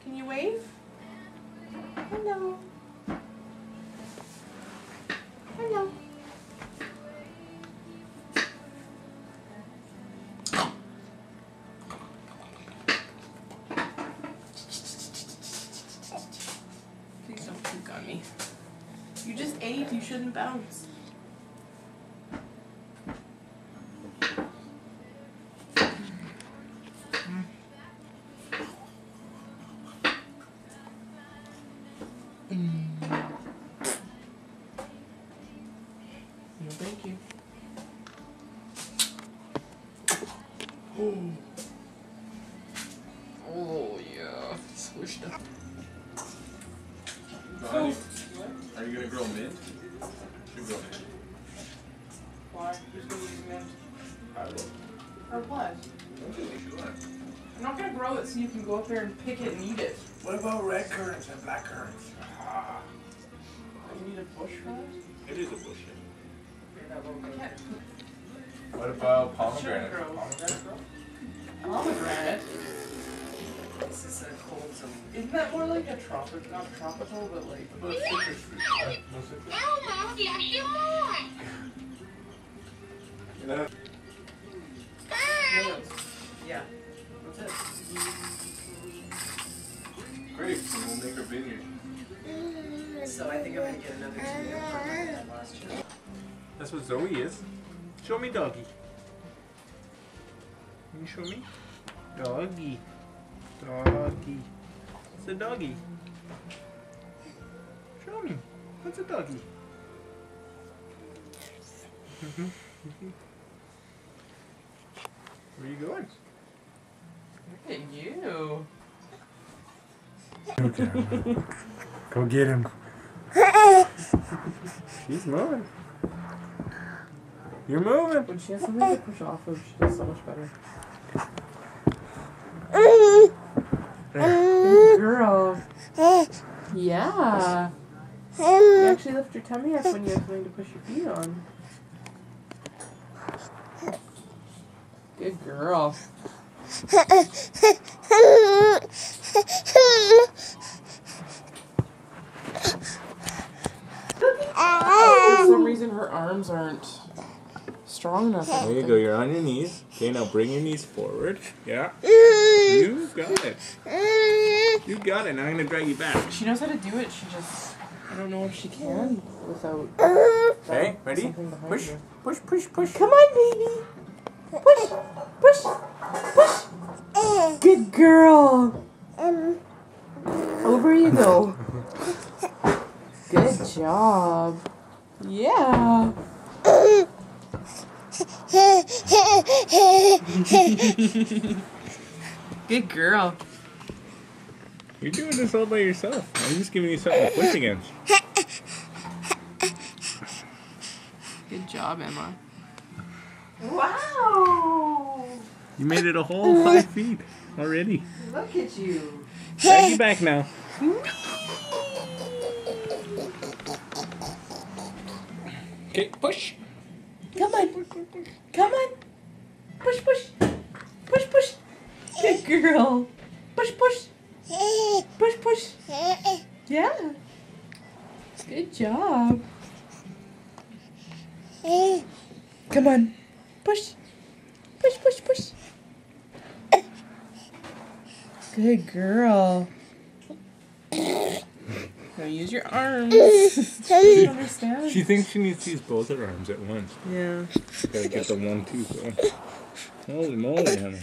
Can you wave? Hello. Hello. Please don't puke on me. You just ate, you shouldn't bounce. No, thank you. Oh yeah, swished up. Honey, are you gonna grow mint? Should grow mint. Why? Who's gonna use mint? I will. Or what? I'm not gonna grow it so you can go up there and pick it and eat it. What about red currants and black currants? Ah. You need a bush for it? It is a bush. I can't. What about Pomegranate? Pomegranate? This is a cold zone. Isn't that more like a tropic, not tropical, but like a citrus fruit? No citrus? Elmo, yes you are. What else? Yeah. What's it? Grapes, and we'll make our vineyard. So I think I'm gonna get another tomato from that last year. That's what Zoe is. Show me doggy. Can you show me? Doggy. Doggy. It's a doggy. Show me. What's a doggy? Where are you going? Look at you. Go get him. She's moving. You're moving. When she has something to push off of, she does so much better. Good girl. Yeah. You actually lift your tummy up when you have something to push your feet on. Good girl. For some reason her arms aren't strong enough. There you go, you're on your knees. Okay, now bring your knees forward. Yeah. You got it. You got it. Now I'm going to drag you back. She knows how to do it, she just... I don't know if she can without... Okay, ready? something behind Push, her. push, push, push. Come on, baby! Push! Push! Push! Good girl! Over you go. Good job. Yeah. Good girl. You're doing this all by yourself. I'm just giving you something to push against. Good job, Emma. Wow! You made it a whole 5 feet already. Look at you. Drag you back now. Okay, push. Come on. Come on. Push, push. Push, push. Good girl. Push, push. Push, push. Yeah. Good job. Come on. Push. Push, push, push. Good girl. Now use your arms. She doesn't understand. She thinks she needs to use both her arms at once. Yeah. Gotta get the 1, 2 going. Holy moly, honey.